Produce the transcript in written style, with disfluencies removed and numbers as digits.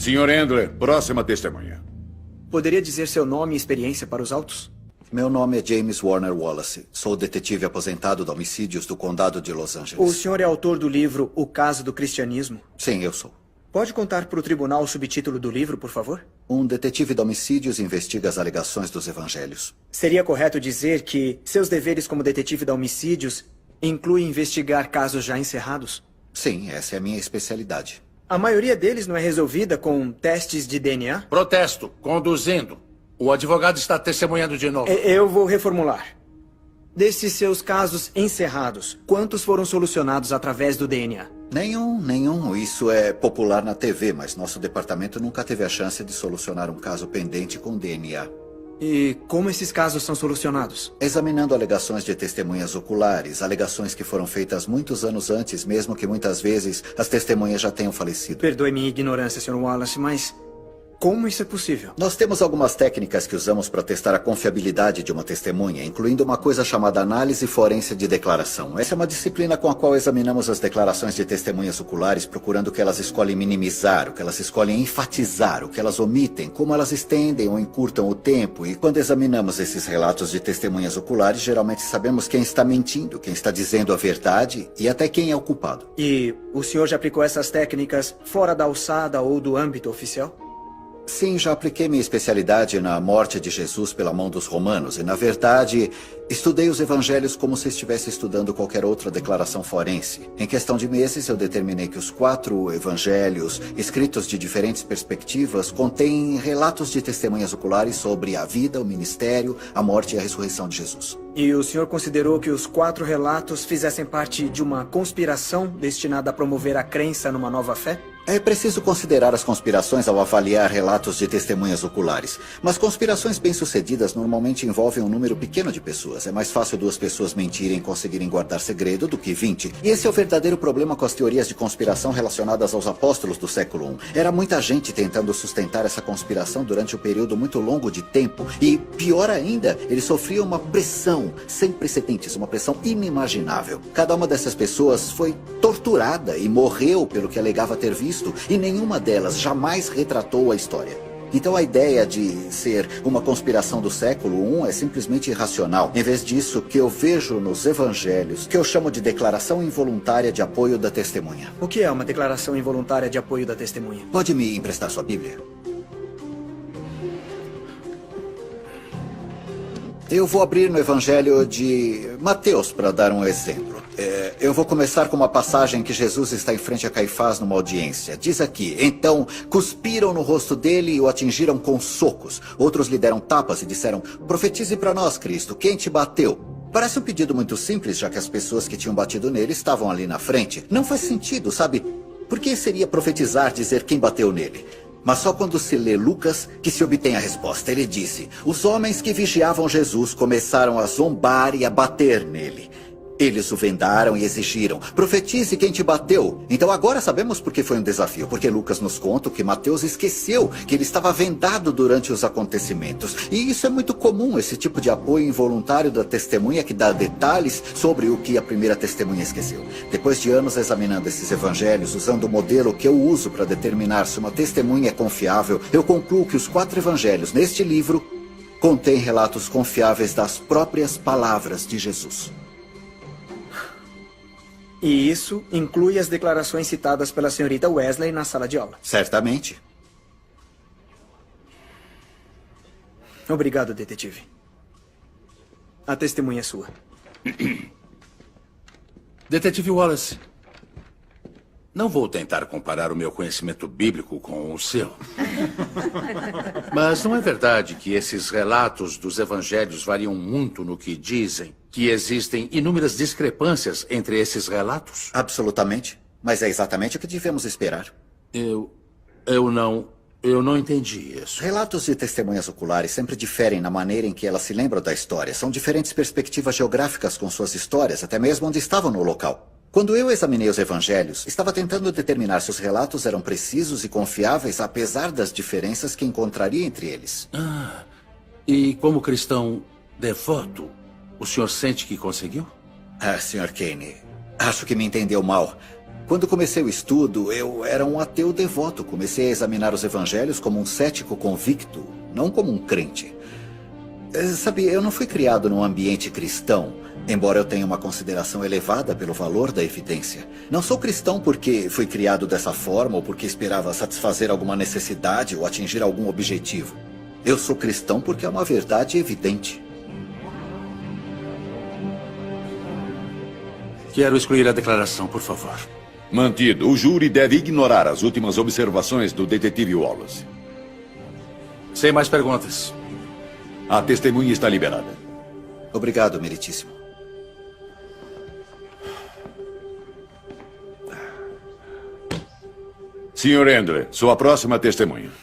Sr. Endler, próxima testemunha. Poderia dizer seu nome e experiência para os autos? Meu nome é James Warner Wallace. Sou detetive aposentado de homicídios do Condado de Los Angeles. O senhor é autor do livro O Caso do Cristianismo? Sim, eu sou. Pode contar para o tribunal o subtítulo do livro, por favor? Um detetive de homicídios investiga as alegações dos evangelhos. Seria correto dizer que seus deveres como detetive de homicídios incluem investigar casos já encerrados? Sim, essa é a minha especialidade. A maioria deles não é resolvida com testes de DNA? Protesto. Conduzindo. O advogado está testemunhando de novo. Eu vou reformular. Desses seus casos encerrados, quantos foram solucionados através do DNA? Nenhum. Isso é popular na TV, mas nosso departamento nunca teve a chance de solucionar um caso pendente com DNA. E como esses casos são solucionados? Examinando alegações de testemunhas oculares, alegações que foram feitas muitos anos antes, mesmo que muitas vezes as testemunhas já tenham falecido. Perdoe minha ignorância, Sr. Wallace, mas como isso é possível? Nós temos algumas técnicas que usamos para testar a confiabilidade de uma testemunha, incluindo uma coisa chamada análise forense de declaração. Essa é uma disciplina com a qual examinamos as declarações de testemunhas oculares, procurando o que elas escolhem minimizar, o que elas escolhem enfatizar, o que elas omitem, como elas estendem ou encurtam o tempo. E quando examinamos esses relatos de testemunhas oculares, geralmente sabemos quem está mentindo, quem está dizendo a verdade e até quem é o culpado. E o senhor já aplicou essas técnicas fora da alçada ou do âmbito oficial? Sim, já apliquei minha especialidade na morte de Jesus pela mão dos romanos e, na verdade, estudei os evangelhos como se estivesse estudando qualquer outra declaração forense. Em questão de meses, eu determinei que os 4 evangelhos, escritos de diferentes perspectivas, contêm relatos de testemunhas oculares sobre a vida, o ministério, a morte e a ressurreição de Jesus. E o senhor considerou que os 4 relatos fizessem parte de uma conspiração destinada a promover a crença numa nova fé? É preciso considerar as conspirações ao avaliar relatos de testemunhas oculares. Mas conspirações bem-sucedidas normalmente envolvem um número pequeno de pessoas. É mais fácil 2 pessoas mentirem e conseguirem guardar segredo do que 20. E esse é o verdadeiro problema com as teorias de conspiração relacionadas aos apóstolos do século I. Era muita gente tentando sustentar essa conspiração durante um período muito longo de tempo. E, pior ainda, eles sofriam uma pressão sem precedentes, uma pressão inimaginável. Cada uma dessas pessoas foi torturada e morreu pelo que alegava ter visto, e nenhuma delas jamais retratou a história. Então a ideia de ser uma conspiração do século I é simplesmente irracional. Em vez disso, o que eu vejo nos evangelhos, que eu chamo de declaração involuntária de apoio da testemunha. O que é uma declaração involuntária de apoio da testemunha? Pode me emprestar sua Bíblia? Eu vou abrir no Evangelho de Mateus para dar um exemplo. Eu vou começar com uma passagem que Jesus está em frente a Caifás numa audiência. Diz aqui: então cuspiram no rosto dele e o atingiram com socos. Outros lhe deram tapas e disseram: profetize para nós, Cristo, quem te bateu? Parece um pedido muito simples, já que as pessoas que tinham batido nele estavam ali na frente. Não faz sentido, sabe? Por que seria profetizar dizer quem bateu nele? Mas só quando se lê Lucas que se obtém a resposta. Ele disse: os homens que vigiavam Jesus começaram a zombar e a bater nele. Eles o vendaram e exigiram: profetize quem te bateu. Então agora sabemos por que foi um desafio. Porque Lucas nos conta que Mateus esqueceu que ele estava vendado durante os acontecimentos. E isso é muito comum, esse tipo de apoio involuntário da testemunha que dá detalhes sobre o que a primeira testemunha esqueceu. Depois de anos examinando esses evangelhos, usando o modelo que eu uso para determinar se uma testemunha é confiável, eu concluo que os 4 evangelhos neste livro contêm relatos confiáveis das próprias palavras de Jesus. E isso inclui as declarações citadas pela senhorita Wesley na sala de aula? Certamente. Obrigado, detetive. A testemunha é sua. Detetive Wallace, não vou tentar comparar o meu conhecimento bíblico com o seu. Mas não é verdade que esses relatos dos evangelhos variam muito no que dizem? Que existem inúmeras discrepâncias entre esses relatos? Absolutamente. Mas é exatamente o que devemos esperar. Eu não entendi isso. Relatos de testemunhas oculares sempre diferem na maneira em que elas se lembram da história. São diferentes perspectivas geográficas com suas histórias, até mesmo onde estavam no local. Quando eu examinei os evangelhos, estava tentando determinar se os relatos eram precisos e confiáveis, apesar das diferenças que encontraria entre eles. E como cristão devoto, o senhor sente que conseguiu? Sr. Kane, acho que me entendeu mal. Quando comecei o estudo, eu era um ateu devoto. Comecei a examinar os evangelhos como um cético convicto, não como um crente. Sabe, eu não fui criado num ambiente cristão, embora eu tenha uma consideração elevada pelo valor da evidência. Não sou cristão porque fui criado dessa forma ou porque esperava satisfazer alguma necessidade ou atingir algum objetivo. Eu sou cristão porque é uma verdade evidente. Quero excluir a declaração, por favor. Mantido. O júri deve ignorar as últimas observações do detetive Wallace. Sem mais perguntas. A testemunha está liberada. Obrigado, meritíssimo. Sr. Endre, sua próxima testemunha.